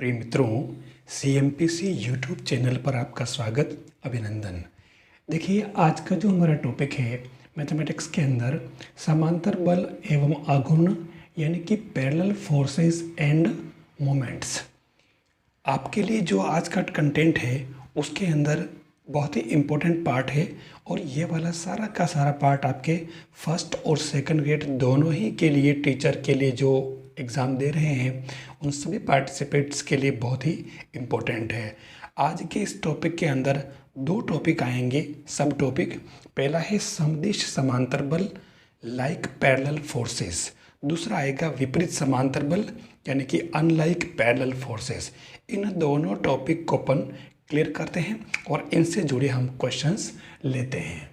प्रिय मित्रों, CMPC YouTube channel पर आपका स्वागत, अभिनंदन। देखिए, आज का जो हमारा टॉपिक है मैथमेटिक्स के अंदर समांतर बल एवं आघूर्ण यानी कि पैरेलल फोर्सेस एंड मोमेंट्स। आपके लिए जो आज का कंटेंट है उसके अंदर बहुत ही इम्पोर्टेंट पार्ट है और ये वाला सारा का सारा पार्ट आपके फर्स्ट और सेकंड ग्रेड दोनों ही के लिए, टीचर के लिए जो एग्ज़ाम दे रहे हैं उन सभी पार्टिसिपेंट्स के लिए बहुत ही इम्पोर्टेंट है। आज के इस टॉपिक के अंदर दो टॉपिक आएंगे, सब टॉपिक। पहला है समदिश समांतर बल लाइक पैरेलल फोर्सेस, दूसरा आएगा विपरीत समांतर बल यानी कि अनलाइक पैरेलल फोर्सेस। इन दोनों टॉपिक को अपन क्लियर करते हैं और इनसे जुड़े हम क्वेश्चंस लेते हैं।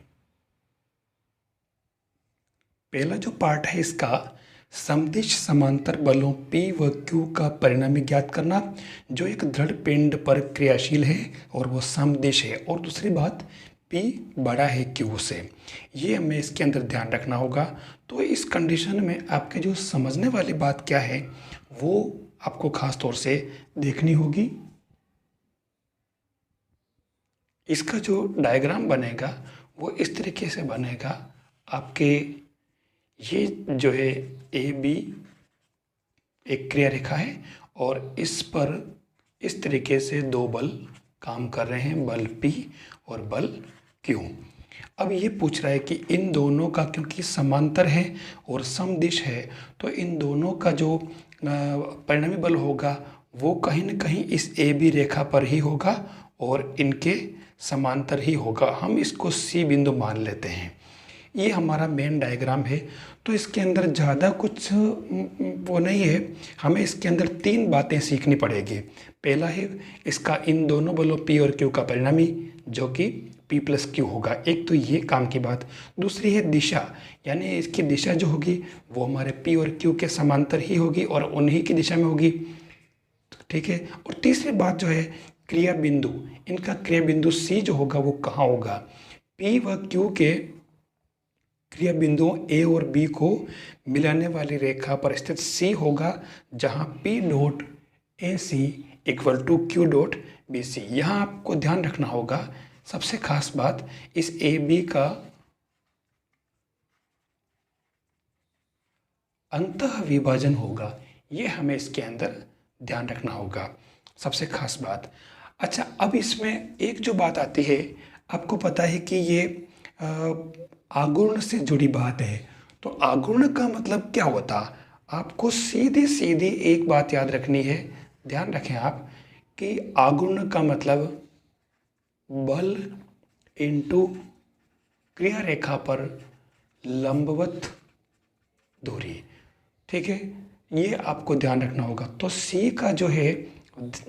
पहला जो पार्ट है इसका, समदिश समांतर बलों P व Q का परिणामी ज्ञात करना, जो एक दृढ़ पिंड पर क्रियाशील है और वो समदिश है, और दूसरी बात P बड़ा है Q से। ये हमें इसके अंदर ध्यान रखना होगा। तो इस कंडीशन में आपके जो समझने वाली बात क्या है वो आपको खास तौर से देखनी होगी। इसका जो डायग्राम बनेगा वो इस तरीके से बनेगा। आपके ये जो है AB एक क्रिया रेखा है और इस पर इस तरीके से दो बल काम कर रहे हैं, बल P और बल Q। अब ये पूछ रहा है कि इन दोनों का, क्योंकि समांतर है और समदिश है, तो इन दोनों का जो परिणामी बल होगा वो कहीं न कहीं इस AB रेखा पर ही होगा और इनके समांतर ही होगा। हम इसको C बिंदु मान लेते हैं। ये हमारा मेन डायग्राम है। तो इसके अंदर ज़्यादा कुछ वो नहीं है, हमें इसके अंदर तीन बातें सीखनी पड़ेगी। पहला है इसका इन दोनों बलों P और Q का परिणामी, जो कि P + Q होगा। एक तो ये काम की बात। दूसरी है दिशा, यानी इसकी दिशा जो होगी वो हमारे P और Q के समांतर ही होगी और उन्हीं की दिशा में होगी, ठीक है। और तीसरी बात जो है क्रिया बिंदु, इनका क्रिया बिंदु C जो होगा वो कहाँ होगा। P व Q के क्रिया बिंदुओं A और B को मिलाने वाली रेखा पर स्थित C होगा, जहाँ P dot AC equal to Q dot BC। यहाँ आपको ध्यान रखना होगा, सबसे खास बात, इस AB का अंतः विभाजन होगा। ये हमें इसके अंदर ध्यान रखना होगा, सबसे खास बात। अच्छा, अब इसमें एक जो बात आती है, आपको पता है कि ये आघूर्ण से जुड़ी बात है। तो आघूर्ण का मतलब क्या होता, आपको सीधी सीधी एक बात याद रखनी है, ध्यान रखें आप, कि आघूर्ण का मतलब बल इंटू क्रिया रेखा पर लंबवत दूरी, ठीक है। ये आपको ध्यान रखना होगा। तो C का जो है,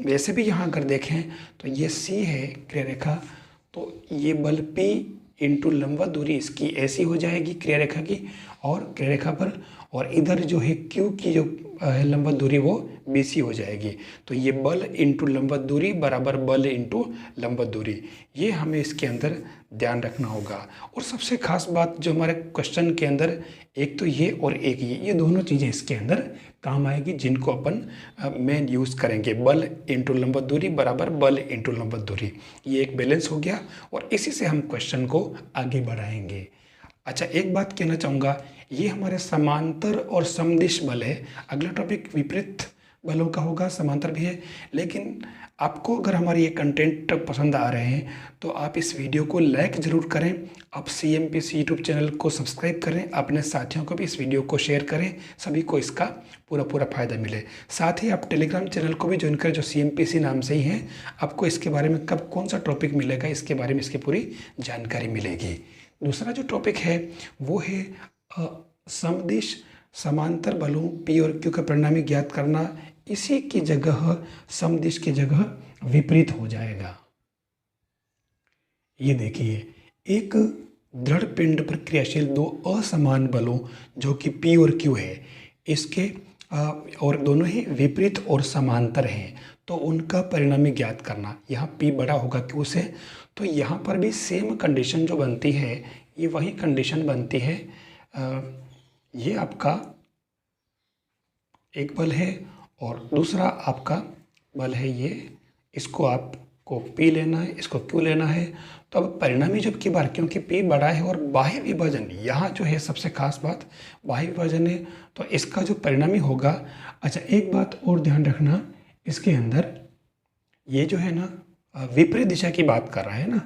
वैसे भी यहाँ अगर देखें तो ये C है क्रिया रेखा, तो ये बल P इंटू लंबवत दूरी इसकी ऐसी हो जाएगी क्रिया रेखा की, और क्रिया रेखा पर, और इधर जो है Q की जो लंबवत दूरी वो BC हो जाएगी। तो ये बल इंटू लंबवत दूरी बराबर बल इंटू लंबवत दूरी, ये हमें इसके अंदर ध्यान रखना होगा। और सबसे खास बात जो हमारे क्वेश्चन के अंदर, एक तो ये और एक ये दोनों चीज़ें इसके अंदर काम आएगी, जिनको अपन मेन यूज़ करेंगे। बल इंटू लंबवत दूरी बराबर बल इंटू लंबवत दूरी, ये एक बैलेंस हो गया और इसी से हम क्वेश्चन को आगे बढ़ाएंगे। अच्छा, एक बात कहना चाहूँगा, ये हमारे समांतर और समदिश बल है। अगला टॉपिक विपरीत बलों का होगा, समांतर भी है। लेकिन आपको अगर हमारे ये कंटेंट पसंद आ रहे हैं तो आप इस वीडियो को लाइक ज़रूर करें, आप CMPC यूट्यूब चैनल को सब्सक्राइब करें, अपने साथियों को भी इस वीडियो को शेयर करें, सभी को इसका पूरा फ़ायदा मिले। साथ ही आप टेलीग्राम चैनल को भी ज्वाइन करें, जो CMPC नाम से ही है। आपको इसके बारे में कब कौन सा टॉपिक मिलेगा, इसके बारे में इसकी पूरी जानकारी मिलेगी। दूसरा जो टॉपिक है वो है समदिश समांतर बलों P और Q का परिणामी ज्ञात करना। इसी की जगह समदिश की जगह विपरीत हो जाएगा। ये देखिए, एक दृढ़ पिंड पर क्रियाशील दो असमान बलों जो कि P और Q है, इसके और दोनों ही विपरीत और समांतर हैं, तो उनका परिणामी ज्ञात करना। यहाँ P बड़ा होगा Q से, तो यहाँ पर भी सेम कंडीशन जो बनती है, ये वही कंडीशन बनती है। ये आपका एक बल है और दूसरा आपका बल है ये, इसको आपको P लेना है, इसको Q लेना है। तो अब परिणामी जब की बार, क्योंकि P बड़ा है और बाह्य विभाजन यहाँ जो है सबसे खास बात बाह्य विभाजन है, तो इसका जो परिणामी होगा। अच्छा, एक बात और ध्यान रखना, इसके अंदर ये जो है ना विपरीत दिशा की बात कर रहा है ना,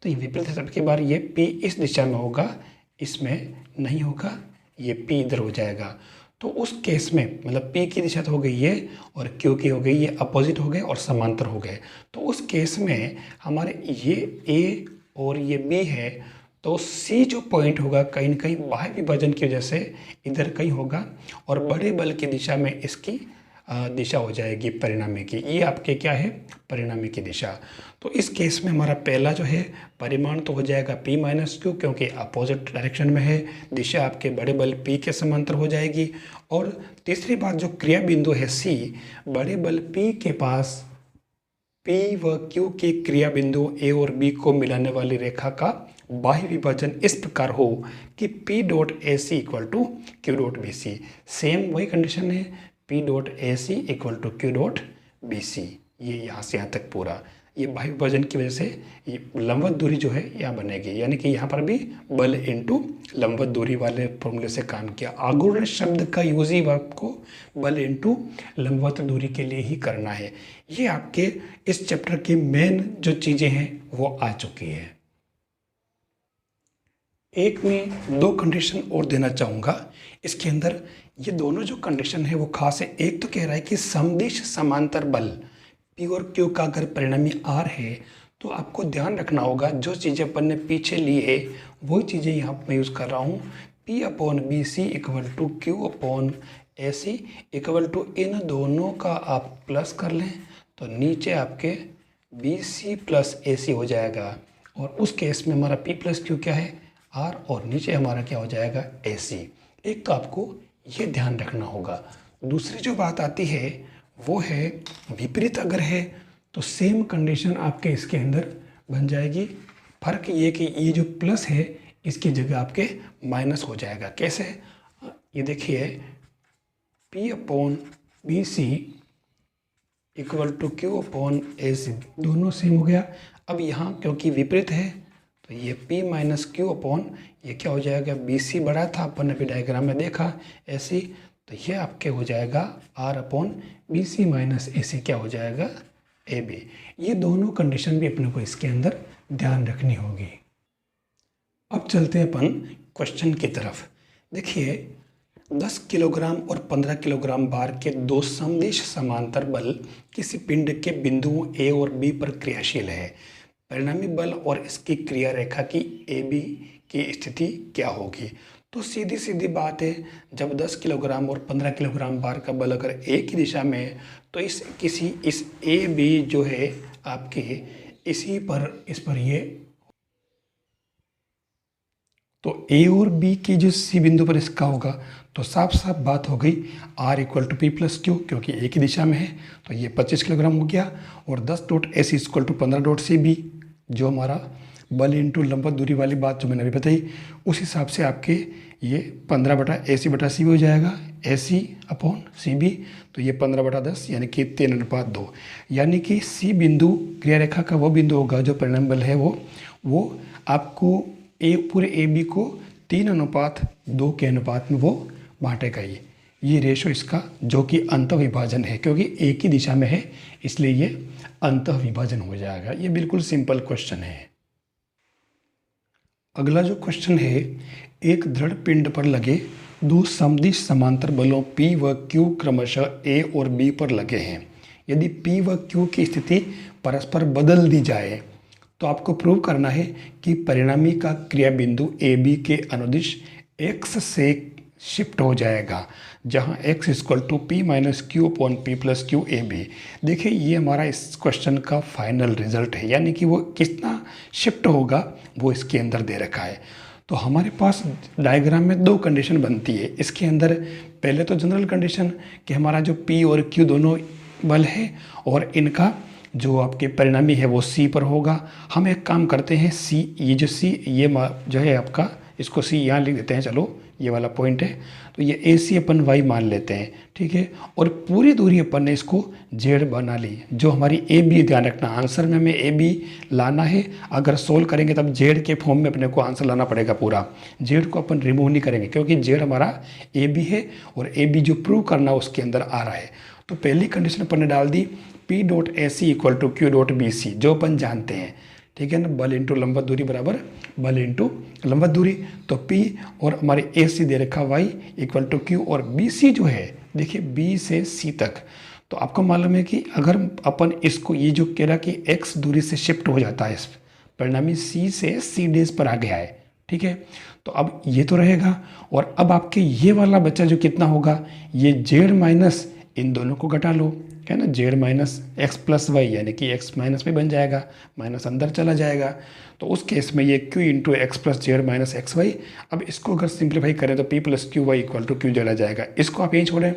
तो ये विपरीत दिशा की बार ये P इस दिशा में होगा, इसमें नहीं होगा, ये P इधर हो जाएगा। तो उस केस में मतलब P की दिशा तो हो गई ये और Q की हो गई, ये अपोजिट हो गए और समांतर हो गए। तो उस केस में हमारे ये A और ये B है, तो C जो पॉइंट होगा कहीं ना कहीं बाह्य विभाजन की वजह से इधर कहीं होगा और बड़े बल की दिशा में इसकी दिशा हो जाएगी परिणामी की। ये आपके क्या है, परिणामी की दिशा। तो इस केस में हमारा पहला जो है परिमाण तो हो जाएगा P माइनस Q, क्योंकि अपोजिट डायरेक्शन में है, दिशा आपके बड़े बल P के समांतर हो जाएगी। और तीसरी बात, जो क्रिया बिंदु है C, बड़े बल P के पास P व Q के क्रिया बिंदु A और B को मिलाने वाली रेखा का बाह्य विभाजन इस प्रकार हो कि P dot A C equal to Q dot B C. Same वही कंडीशन है, P dot A C equal to Q dot B C. ये यहाँ से यहाँ तक पूरा, ये बाह्य विभाजन की वजह से ये लंबवत दूरी जो है यहाँ बनेगी, यानी कि यहाँ पर भी बल इनटू लंबवत दूरी वाले फॉर्मूले से काम किया। आघूर्ण शब्द का यूज ही आपको बल इनटू लंबवत दूरी के लिए ही करना है। ये आपके इस चैप्टर की मेन जो चीज़ें हैं वो आ चुकी है। एक में दो कंडीशन और देना चाहूँगा इसके अंदर। ये दोनों जो कंडीशन है वो खास है। एक तो कह रहा है कि समदिश समांतर बल P और Q का अगर परिणामी R है तो आपको ध्यान रखना होगा, जो चीज़ें अपन ने पीछे ली है वही चीज़ें यहाँ मैं यूज़ कर रहा हूँ। P upon B C equal to Q upon A C equal to, इन दोनों का आप प्लस कर लें तो नीचे आपके बी सी प्लस ए सी हो जाएगा। और उस केस में हमारा P प्लस Q क्या है, R, और नीचे हमारा क्या हो जाएगा, ए सी। एक तो आपको ये ध्यान रखना होगा। दूसरी जो बात आती है वो है विपरीत अगर है तो सेम कंडीशन आपके इसके अंदर बन जाएगी। फर्क ये कि ये जो प्लस है इसकी जगह आपके माइनस हो जाएगा। कैसे, ये देखिए P upon B C equal to Q upon A C, दोनों सेम हो गया। अब यहाँ क्योंकि विपरीत है तो ये P माइनस Q अपॉन ये क्या हो जाएगा, बी सी बड़ा था, अपन ने भी डायग्राम में देखा ए सी, तो ये आपके हो जाएगा R upon B C minus A C क्या हो जाएगा, ए बी। ये दोनों कंडीशन भी अपने को इसके अंदर ध्यान रखनी होगी। अब चलते हैं अपन क्वेश्चन की तरफ। देखिए 10 किलोग्राम और 15 किलोग्राम भार के दो समदिश समांतर बल किसी पिंड के बिंदुओं ए और बी पर क्रियाशील है। परिणामी बल और इसकी क्रिया रेखा की ए बी की स्थिति क्या होगी। तो सीधी सीधी बात है, जब 10 किलोग्राम और 15 किलोग्राम भार का बल अगर एक ही दिशा में है तो इस ए बी जो है आपके इस पर ये, तो ए और बी की जो सी बिंदु पर इसका होगा, तो साफ साफ बात हो गई R equal to P plus Q, क्योंकि एक ही दिशा में है तो ये 25 किलोग्राम हो गया। और 10 dot A C equal to 15 dot C B, जो हमारा बल इंटू लंबवत दूरी वाली बात जो मैंने अभी बताई, उस हिसाब से आपके ये 15 बटा ए सी बटा सी हो जाएगा, ए सी अपॉन सी बी। तो ये 15/10 यानी कि 3:2, यानी कि सी बिंदु क्रिया रेखा का वो बिंदु होगा जो परिणाम बल है वो आपको पूरे ए बी को 3:2 के अनुपात में वो बांटेगा। ये रेशो इसका जो कि अंतः विभाजन है, क्योंकि एक ही दिशा में है इसलिए ये अंतः विभाजन हो जाएगा। ये बिल्कुल सिंपल क्वेश्चन है। अगला जो क्वेश्चन है, एक दृढ़ पिंड पर लगे दो समदिश समांतर बलों P व Q क्रमशः A और B पर लगे हैं। यदि P व Q की स्थिति परस्पर बदल दी जाए तो आपको प्रूव करना है कि परिणामी का क्रिया बिंदु ए बी के अनुदिश x से शिफ्ट हो जाएगा, जहां x equal to P minus Q upon P plus Q A B. देखिए ये हमारा इस क्वेश्चन का फाइनल रिजल्ट है, यानी कि वो कितना शिफ्ट होगा वो इसके अंदर दे रखा है। तो हमारे पास डायग्राम में दो कंडीशन बनती है। इसके अंदर पहले तो जनरल कंडीशन कि हमारा जो P और Q दोनों बल है और इनका जो आपके परिणामी है वो C पर होगा। हम एक काम करते हैं, C ये जो C ये जो है आपका, इसको C यहाँ लिख देते हैं। चलो ये वाला पॉइंट है, तो ये ए सी अपन वाई मान लेते हैं, ठीक है। और पूरी दूरी अपन ने इसको जेड बना ली, जो हमारी ए बी, ध्यान रखना आंसर में हमें ए बी लाना है। अगर सोल्व करेंगे तब जेड के फॉर्म में अपने को आंसर लाना पड़ेगा पूरा, जेड को अपन रिमूव नहीं करेंगे क्योंकि जेड हमारा ए बी है और ए बी जो प्रूव करना उसके अंदर आ रहा है। तो पहली कंडीशन अपन ने डाल दी P dot A C equal to Q dot B C, जो अपन जानते हैं, ठीक है ना, बल इंटू लंबवत दूरी बराबर बल इंटू लंबवत दूरी। तो P और हमारे ए सी दे रखा y इक्वल टू क्यू, और बी सी जो है देखिए B से C तक, तो आपको मालूम है कि अगर अपन इसको ये जो कह रहा कि x दूरी से शिफ्ट हो जाता है, इस परिणामी C से C डेज पर आ गया है, ठीक है। तो अब ये तो रहेगा, और अब आपके ये वाला बच्चा जो कितना होगा, ये z माइनस इन दोनों को घटा लो, है ना, z minus x plus y, यानी कि x माइनस में बन जाएगा, माइनस अंदर चला जाएगा। तो उस केस में ये q into x plus z minus x y. अब इसको अगर सिंप्लीफाई करें तो p plus q y equal to q चला जाएगा, इसको आप यहीं छोड़ें।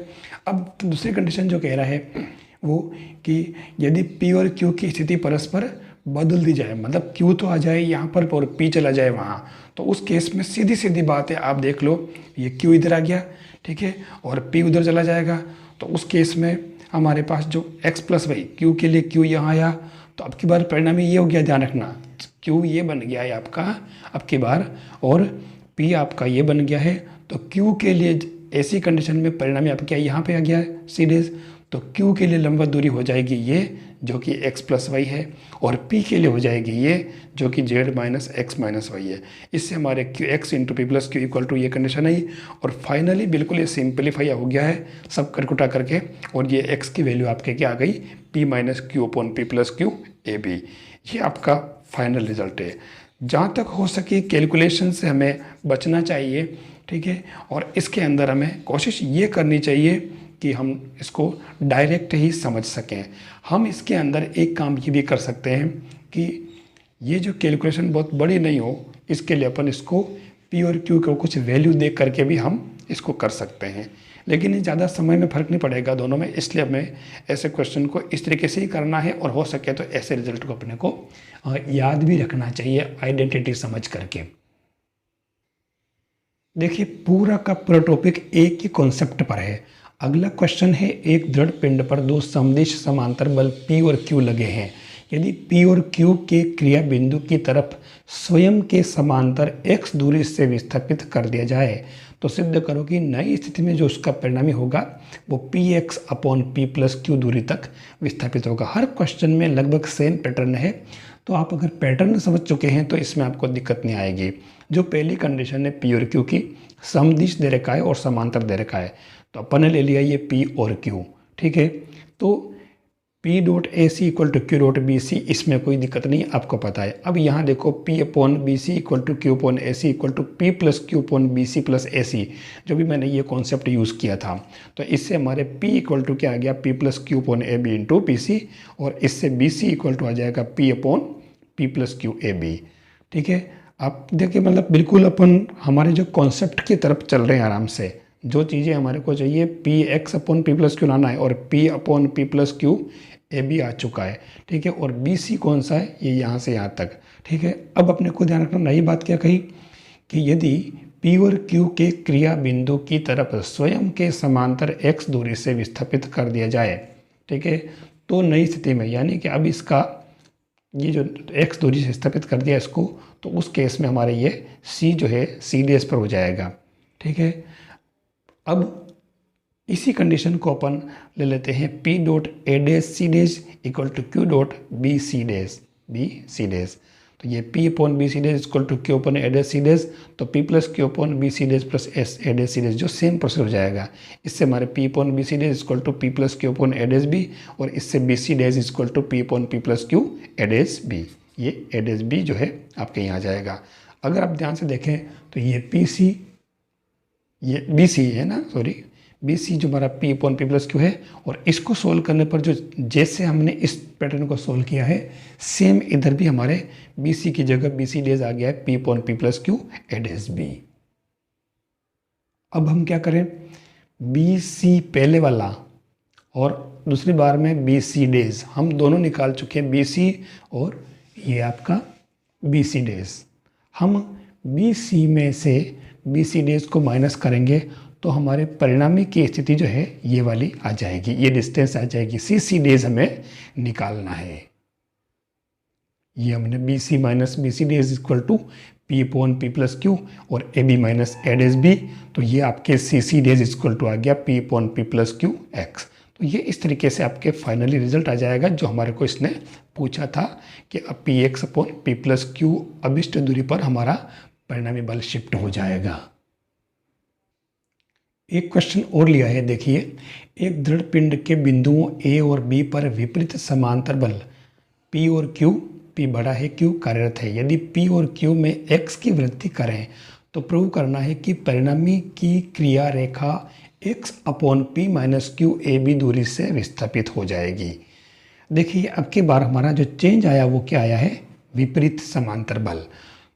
अब दूसरी कंडीशन जो कह रहा है वो कि यदि p और q की स्थिति परस्पर बदल दी जाए, मतलब q तो आ जाए यहाँ पर और p चला जाए वहाँ, तो उस केस में सीधी सीधी बात है, आप देख लो ये q इधर आ गया, ठीक है, और p उधर चला जाएगा। तो उस केस में हमारे पास जो x प्लस वाई, क्यू के लिए q यहाँ आया, तो अब की बार परिणाम ये हो गया, ध्यान रखना q ये बन गया है आपका अब की बार, और p आपका ये बन गया है। तो q के लिए ऐसी कंडीशन में परिणामी आपका क्या यहाँ पे आ गया है c डेज, तो q के लिए लंबवत दूरी हो जाएगी ये जो कि x प्लस वाई है, और p के लिए हो जाएगी ये जो कि z minus x minus y है। इससे हमारे q x into p plus q equal to ये कंडीशन आई, और फाइनली बिल्कुल ये सिंपलीफाई हो गया है सब करकुटा करके, और ये x की वैल्यू आपके क्या आ गई, p minus q upon P plus Q A B. ये आपका फाइनल रिजल्ट है। जहाँ तक हो सके कैलकुलेशन से हमें बचना चाहिए, ठीक है, और इसके अंदर हमें कोशिश ये करनी चाहिए कि हम इसको डायरेक्ट ही समझ सकें। हम इसके अंदर एक काम ये भी कर सकते हैं कि ये जो कैलकुलेशन बहुत बड़ी नहीं हो, इसके लिए अपन इसको P और Q को कुछ वैल्यू दे करके भी हम इसको कर सकते हैं, लेकिन ये ज़्यादा समय में फ़र्क नहीं पड़ेगा दोनों में, इसलिए हमें ऐसे क्वेश्चन को इस तरीके से ही करना है, और हो सके तो ऐसे रिजल्ट को अपने को याद भी रखना चाहिए आइडेंटिटी समझ करके। देखिए पूरा का पूरा टॉपिक एक ही कॉन्सेप्ट पर है। अगला क्वेश्चन है, एक दृढ़ पिंड पर दो समदिश समांतर बल P और Q लगे हैं, यदि P और Q के क्रिया बिंदु की तरफ स्वयं के समांतर x दूरी से विस्थापित कर दिया जाए तो सिद्ध करो कि नई स्थिति में जो उसका परिणामी होगा वो px upon p plus Q दूरी तक विस्थापित होगा। हर क्वेश्चन में लगभग सेम पैटर्न है, तो आप अगर पैटर्न समझ चुके हैं तो इसमें आपको दिक्कत नहीं आएगी। जो पहली कंडीशन है P और Q की, समदिश दे रखा है और समांतर दे रखा है, तो अपन ने ले लिया ये P और Q, ठीक है। तो P dot A C equal to Q dot B C, इसमें कोई दिक्कत नहीं, आपको पता है। अब यहाँ देखो P upon B C equal to Q upon A C equal to P plus Q upon B C plus A C, जो भी मैंने ये कॉन्सेप्ट यूज़ किया था, तो इससे हमारे P इक्वल टू क्या आ गया, P plus Q upon A B into P C, और इससे बी सी इक्वल टू आ जाएगा P upon P plus Q A B, ठीक है। आप देखिए मतलब बिल्कुल अपन हमारे जो कॉन्सेप्ट की तरफ चल रहे हैं आराम से, जो चीज़ें हमारे को चाहिए P X upon P plus Q लाना है, और P upon P plus Q A B आ चुका है, ठीक है। और बी सी कौन सा है, ये यहाँ से यहाँ तक, ठीक है। अब अपने को ध्यान रखना, नई बात क्या कही कि यदि पी और क्यू के क्रिया बिंदु की तरफ स्वयं के समांतर एक्स दूरी से विस्थापित कर दिया जाए, ठीक है, तो नई स्थिति में यानी कि अब इसका ये जो एक्स दूरी से स्थापित कर दिया इसको, तो उस केस में हमारे ये सी जो है सी डेज पर हो जाएगा, ठीक है। अब इसी कंडीशन को अपन ले लेते हैं P dot A dash C dash equal to Q dot B C dash, तो ये P upon B C dash equal to Q upon A dash C dash, तो P plus Q upon B C dash plus S A dash C dash, जो same process हो जाएगा। इससे हमारे P upon B C dash equal to P plus Q upon A dash B, और इससे B C dash equal to P upon P plus Q A dash B, ये A dash B जो है आपके यहाँ जाएगा। अगर आप ध्यान से देखें तो ये पी सी, ये बी सी है ना, सॉरी बी सी जो हमारा P upon P plus Q है, और इसको सोल्व करने पर जो जैसे हमने इस पैटर्न को सोल्व किया है सेम इधर भी हमारे बी सी की जगह बी सी डेज आ गया है P upon P plus Q A dash B. अब हम क्या करें, बी सी पहले वाला और दूसरी बार में बी सी डेज हम दोनों निकाल चुके हैं, बी सी और ये आपका बी सी डेज। हम बी सी में से बी सी डेज को माइनस करेंगे तो हमारे परिणामी की स्थिति जो है ये वाली आ जाएगी, ये डिस्टेंस आ जाएगी। सी सी डेज हमें निकालना है। ये हमने B C minus B C dash equal to P upon P plus Q और A B minus A dash B, तो ये आपके C C dash equal to आ गया P upon P plus Q X. तो ये इस तरीके से आपके फाइनली रिजल्ट आ जाएगा जो हमारे को इसने पूछा था कि अब P X upon P plus Q अभिष्ट दूरी पर हमारा परिणामी बल शिफ्ट हो जाएगा। एक क्वेश्चन और लिया है, देखिए, एक दृढ़ पिंड के बिंदुओं ए और बी पर विपरीत समांतर बल पी और क्यू, पी बड़ा है क्यू कार्यरत है। यदि पी और क्यू में एक्स की वृद्धि करें तो प्रूव करना है कि परिणामी की क्रिया रेखा X upon P minus Q ए बी दूरी से विस्थापित हो जाएगी। देखिए अब की बार हमारा जो चेंज आया वो क्या आया है, विपरीत समांतर बल।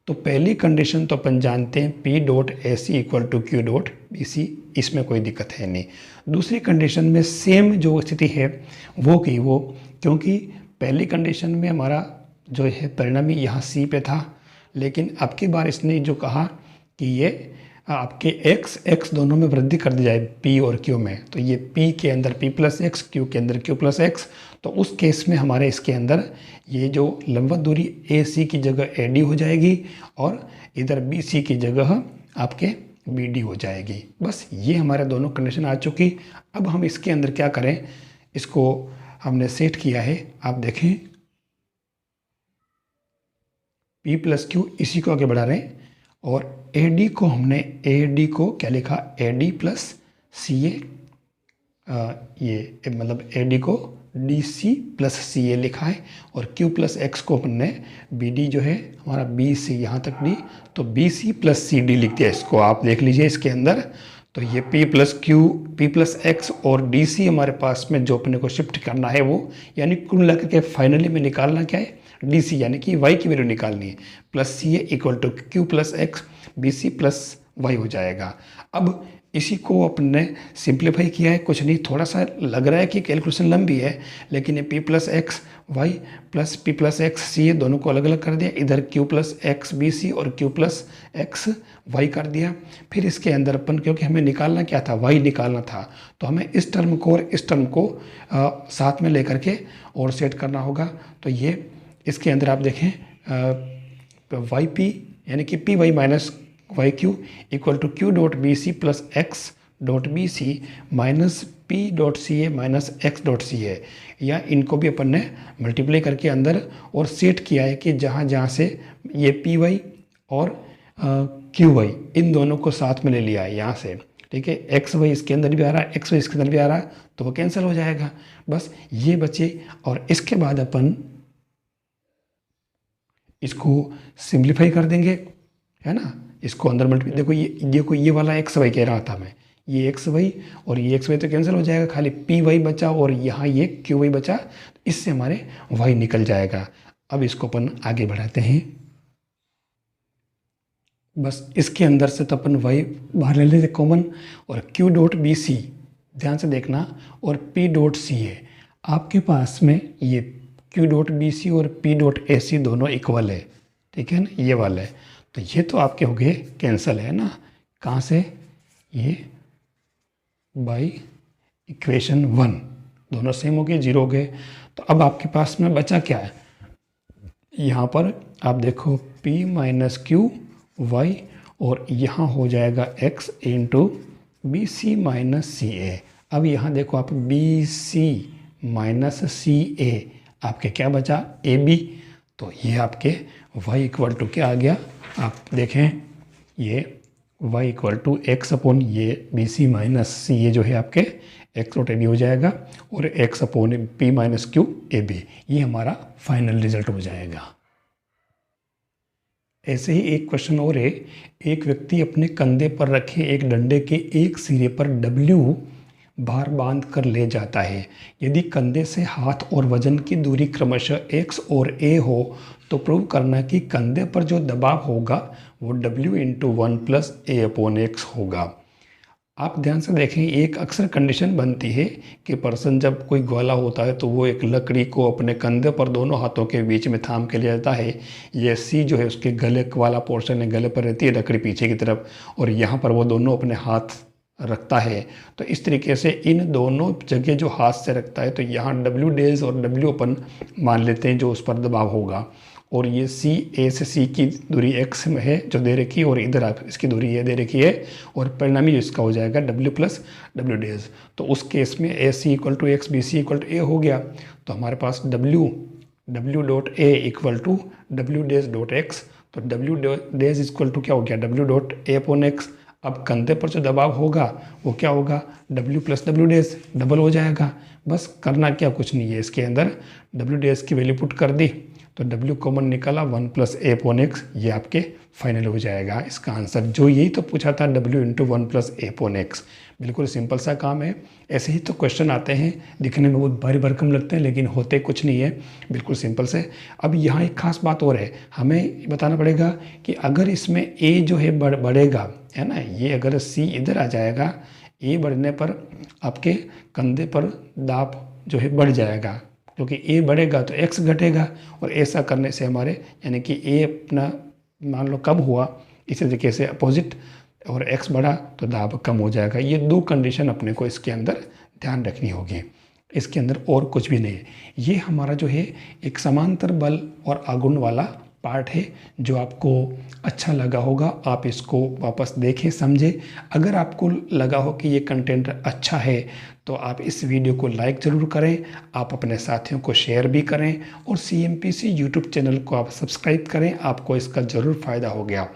तो पहली कंडीशन तो अपन जानते हैं P dot A C equal to Q dot B C, इसमें कोई दिक्कत है नहीं। दूसरी कंडीशन में सेम जो स्थिति है वो की वो, क्योंकि पहली कंडीशन में हमारा जो है परिणामी यहाँ सी पे था, लेकिन अब की बार इसने जो कहा कि ये आपके x दोनों में वृद्धि कर दी जाए p और q में, तो ये p के अंदर p प्लस एक्स, q के अंदर q प्लस एक्स, तो उस केस में हमारे इसके अंदर ये जो लंबवत दूरी AC की जगह AD हो जाएगी और इधर BC की जगह आपके BD हो जाएगी। बस ये हमारे दोनों कंडीशन आ चुकी। अब हम इसके अंदर क्या करें, इसको हमने सेट किया है, आप देखें p प्लस क्यू इसी को आगे बढ़ा रहे हैं और AD को हमने AD को क्या लिखा, AD प्लस CA, ये मतलब AD को DC प्लस CA लिखा है और Q प्लस एक्स को हमने BD जो है हमारा BC यहाँ तक D, तो BC प्लस CD लिख दिया। इसको आप देख लीजिए इसके अंदर, तो ये P plus Q, P plus x और DC हमारे पास में जो अपने को शिफ्ट करना है वो, यानी कुल मिलाकर के फाइनली में निकालना क्या है, DC यानी कि y की वैल्यू निकालनी है, plus CA equal to Q plus x BC plus y हो जाएगा। अब इसी को अपने सिंप्लीफाई किया है, कुछ नहीं, थोड़ा सा लग रहा है कि कैलकुलेशन लंबी है, लेकिन ये P plus X Y plus P plus X C दोनों को अलग अलग कर दिया, इधर Q plus X B C और Q प्लस एक्स वाई कर दिया। फिर इसके अंदर अपन, क्योंकि हमें निकालना क्या था, y निकालना था, तो हमें इस टर्म को और इस टर्म को साथ में लेकर के और सेट करना होगा। तो ये इसके अंदर आप देखें वाई पी यानी कि P Y minus Y Q equal to Q dot B C plus X dot B C minus P dot C A minus X dot C A, या इनको भी अपन ने मल्टीप्लाई करके अंदर और सेट किया है कि जहाँ जहाँ से ये पी वाई और क्यू वाई इन दोनों को साथ में ले लिया है यहाँ से, ठीक है। एक्स वाई इसके अंदर भी आ रहा है, एक्स वाई इसके अंदर भी आ रहा है, तो वो कैंसिल हो जाएगा, बस ये बचे। और इसके बाद अपन इसको सिंप्लीफाई कर देंगे, है ना, इसको अंदर मल्टीप्लाई, देखो ये वाला एक्स वाई कह रहा था मैं, ये एक्स वाई और ये एक्स वाई तो कैंसिल हो जाएगा, खाली पी वाई बचा और यहाँ ये क्यू वाई बचा, इससे हमारे वाई निकल जाएगा। अब इसको अपन आगे बढ़ाते हैं, बस इसके अंदर से तो अपन वाई बाहर ले लेते कॉमन, और क्यू डॉट बी सी ध्यान से देखना और पी डॉट सी ए, आपके पास में ये क्यू डॉट बी सी और पी डॉट ए सी दोनों इक्वल है, ठीक है ना, ये वाला है, तो ये तो आपके हो गए कैंसिल, है ना, कहाँ से, ये बाई इक्वेशन 1 दोनों सेम हो गए, 0 हो गए। तो अब आपके पास में बचा क्या है, यहाँ पर आप देखो p माइनस क्यू वाई और यहाँ हो जाएगा x into B C minus C A. अब यहाँ देखो आप बी सी माइनस सी ए, आपके क्या बचा, ए बी, तो ये आपके y इक्वल टू क्या आ गया, आप देखें ये y equal to x upon ये B C minus C A जो है आपके एक्स डॉट ए बी हो जाएगा और x upon P minus Q A B, ये हमारा फाइनल रिजल्ट हो जाएगा। ऐसे ही एक क्वेश्चन और है, एक व्यक्ति अपने कंधे पर रखे एक डंडे के एक सिरे पर W भार बांध कर ले जाता है। यदि कंधे से हाथ और वजन की दूरी क्रमशः x और a हो तो प्रूव करना कि कंधे पर जो दबाव होगा वो W into 1 plus a upon x होगा। आप ध्यान से देखें, एक अक्सर कंडीशन बनती है कि पर्सन जब कोई ग्वाला होता है तो वो एक लकड़ी को अपने कंधे पर दोनों हाथों के बीच में थाम के ले जाता है। ये सी जो है उसके गले वाला पोर्शन है, गले पर रहती है लकड़ी पीछे की तरफ, और यहाँ पर वो दोनों अपने हाथ रखता है। तो इस तरीके से इन दोनों जगह जो हाथ से रखता है, तो यहाँ डब्ल्यू डेज और डब्ल्यू अपन मान लेते हैं जो उस पर दबाव होगा। और ये सी, ए से सी की दूरी एक्स में है जो दे रखी है, और इधर आप इसकी दूरी ये दे रखी है, और परिणामी इसका हो जाएगा डब्ल्यू प्लस डब्ल्यू डेज। तो उस केस में A C equal to X, B C equal to A हो गया। तो हमारे पास W dot A equal to W dash dot X. तो डब्ल्यू डेज इक्वल टू क्या हो गया, W dot A upon X. अब कंधे पर जो दबाव होगा वो क्या होगा, W plus W dash, double हो जाएगा। बस करना क्या, कुछ नहीं है, इसके अंदर डब्ल्यू डेज की वैल्यू पुट कर दी तो डब्ल्यू कॉमन निकला 1 प्लस ए अपॉन एक्स, ये आपके फाइनल हो जाएगा इसका आंसर। जो यही तो पूछा था, डब्ल्यू इंटू 1 प्लस ए अपॉन एक्स। बिल्कुल सिंपल सा काम है। ऐसे ही तो क्वेश्चन आते हैं, दिखने में बहुत भारी भरकम लगते हैं लेकिन होते कुछ नहीं है, बिल्कुल सिंपल से। अब यहाँ एक खास बात और है, हमें बताना पड़ेगा कि अगर इसमें ए जो है बढ़ेगा, है ना, ये अगर सी इधर आ जाएगा, ए बढ़ने पर आपके कंधे पर दाब जो है बढ़ जाएगा, क्योंकि ए बढ़ेगा तो एक्स घटेगा, और ऐसा करने से हमारे यानी कि ए अपना मान लो कम हुआ, इसी तरीके से अपोजिट, और एक्स बढ़ा तो दाब कम हो जाएगा। ये दो कंडीशन अपने को इसके अंदर ध्यान रखनी होगी, इसके अंदर और कुछ भी नहीं है। ये हमारा जो है एक समांतर बल और आघूर्ण वाला पार्ट है, जो आपको अच्छा लगा होगा। आप इसको वापस देखें, समझें। अगर आपको लगा हो कि ये कंटेंट अच्छा है तो आप इस वीडियो को लाइक ज़रूर करें, आप अपने साथियों को शेयर भी करें, और CMPC यूट्यूब चैनल को आप सब्सक्राइब करें, आपको इसका ज़रूर फ़ायदा होगा।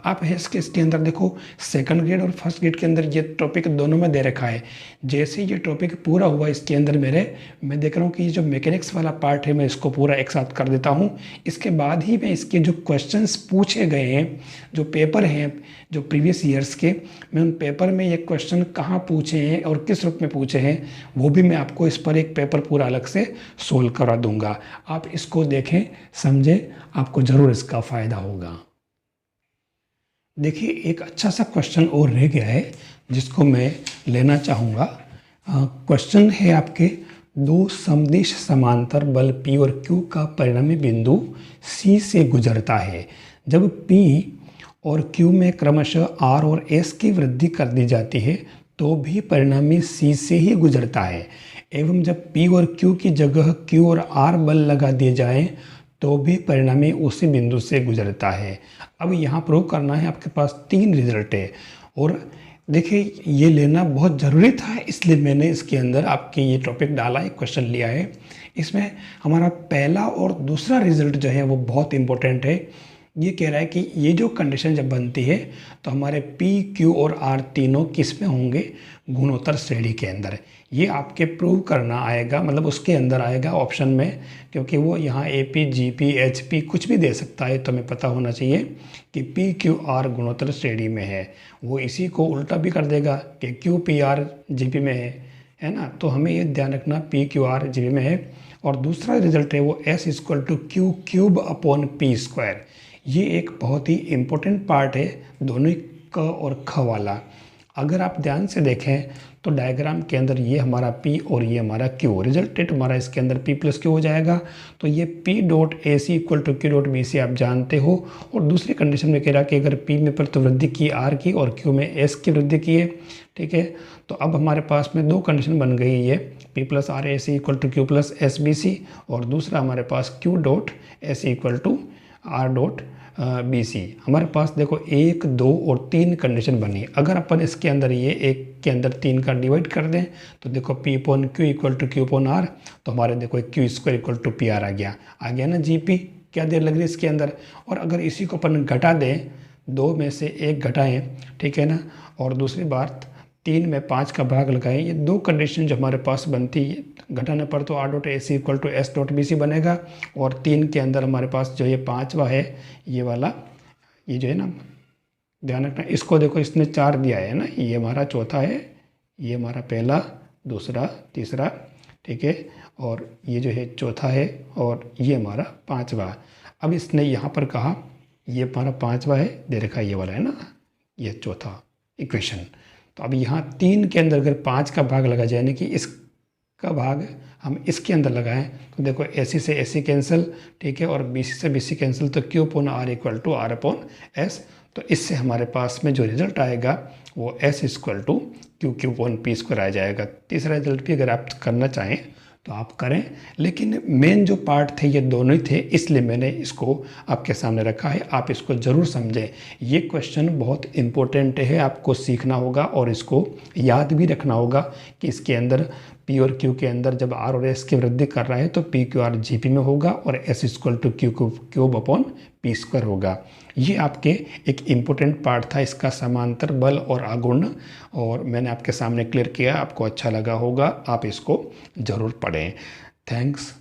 आप है इसके अंदर देखो, सेकंड ग्रेड और फर्स्ट ग्रेड के अंदर ये टॉपिक दोनों में दे रखा है। जैसे ये टॉपिक पूरा हुआ इसके अंदर मैं देख रहा हूँ कि ये जो मैकेनिक्स वाला पार्ट है मैं इसको पूरा एक साथ कर देता हूँ। इसके बाद ही मैं इसके जो क्वेश्चंस पूछे गए हैं, जो पेपर हैं जो प्रीवियस ईयर्स के, मैं उन पेपर में ये क्वेश्चन कहाँ पूछे हैं और किस रूप में पूछे हैं वो भी मैं आपको इस पर एक पेपर पूरा अलग से सोल्व करा दूंगा। आप इसको देखें, समझें, आपको ज़रूर इसका फ़ायदा होगा। देखिए, एक अच्छा सा क्वेश्चन और रह गया है जिसको मैं लेना चाहूँगा। क्वेश्चन है आपके, दो समदिश समांतर बल P और Q का परिणामी बिंदु C से गुजरता है। जब P और Q में क्रमशः R और S की वृद्धि कर दी जाती है तो भी परिणामी C से ही गुजरता है, एवं जब P और Q की जगह Q और R बल लगा दिए जाएं तो भी परिणामी उसी बिंदु से गुजरता है। अब यहाँ प्रूव करना है, आपके पास 3 रिजल्ट है, और देखिए ये लेना बहुत ज़रूरी था, इसलिए मैंने इसके अंदर आपके ये टॉपिक डाला है, क्वेश्चन लिया है। इसमें हमारा पहला और दूसरा रिजल्ट जो है वो बहुत इंपॉर्टेंट है। ये कह रहा है कि ये जो कंडीशन जब बनती है तो हमारे P, Q और R तीनों किस में होंगे, गुणोत्तर श्रेणी के अंदर। ये आपके प्रूव करना आएगा, मतलब उसके अंदर आएगा ऑप्शन में, क्योंकि वो यहाँ AP, GP, HP कुछ भी दे सकता है, तो हमें पता होना चाहिए कि P, Q, R गुणोत्तर श्रेणी में है। वो इसी को उल्टा भी कर देगा कि Q, P, R GP में है ना। तो हमें ये ध्यान रखना P, Q, R GP में है। और दूसरा रिजल्ट है वो S equal to Q cube upon P square. ये एक बहुत ही इम्पोर्टेंट पार्ट है, दोनों क और ख वाला। अगर आप ध्यान से देखें तो डायग्राम के अंदर ये हमारा P और ये हमारा Q, रिजल्टेंट हमारा इसके अंदर P प्लस Q हो जाएगा। तो ये P dot A C equal to Q dot B C आप जानते हो। और दूसरी कंडीशन में कह रहा कि अगर P में प्रतिवृद्धि की R की और Q में S की वृद्धि की है, ठीक है। तो अब हमारे पास में दो कंडीशन बन गई है, P plus R A C equal to Q plus S B C, और दूसरा हमारे पास Q dot S equal to R dot B C. हमारे पास देखो 1, 2 और 3 कंडीशन बनी। अगर अपन इसके अंदर ये 1 के अंदर 3 का डिवाइड कर दें तो देखो P upon Q equal to Q upon R, तो हमारे देखो Q square equal to P R आ गया ना GP। क्या देर लग रही है इसके अंदर। और अगर इसी को अपन घटा दें, 2 में से 1 घटाएं, ठीक है ना, और दूसरी बात 3 में 5 का भाग लगाएं, ये दो कंडीशन जो हमारे पास बनती है घटाने पर तो R dot A C equal to S dot B C बनेगा। और 3 के अंदर हमारे पास जो ये 5वां है, ये वाला, ये जो है ना, ध्यान रखना, इसको देखो इसने 4 दिया है ना, ये हमारा चौथा है, ये हमारा पहला, दूसरा, तीसरा, ठीक है, और ये जो है चौथा है, और ये हमारा 5वां। अब इसने यहाँ पर कहा ये हमारा 5वां है, दे रखा ये वाला है ना, ये चौथा इक्वेशन। तो अब यहाँ 3 के अंदर अगर 5 का भाग लगा जाए, यानी कि इसका भाग हम इसके अंदर लगाएं, तो देखो AC से AC कैंसिल, ठीक है, और BC से BC कैंसिल, तो Q upon R equal to R upon S। तो इससे हमारे पास में जो रिजल्ट आएगा वो S equal to Q upon P square आ जाएगा। तीसरा रिजल्ट भी अगर आप करना चाहें तो आप करें, लेकिन मेन जो पार्ट थे ये दोनों ही थे, इसलिए मैंने इसको आपके सामने रखा है। आप इसको ज़रूर समझें, ये क्वेश्चन बहुत इम्पोर्टेंट है, आपको सीखना होगा और इसको याद भी रखना होगा कि इसके अंदर P और Q के अंदर जब R और S की वृद्धि कर रहा है तो PQR GP में होगा और S equal two cube upon P square होगा। ये आपके एक इम्पोर्टेंट पार्ट था, इसका समांतर बल और आघूर्ण, और मैंने आपके सामने क्लियर किया, आपको अच्छा लगा होगा, आप इसको ज़रूर पढ़ें। थैंक्स।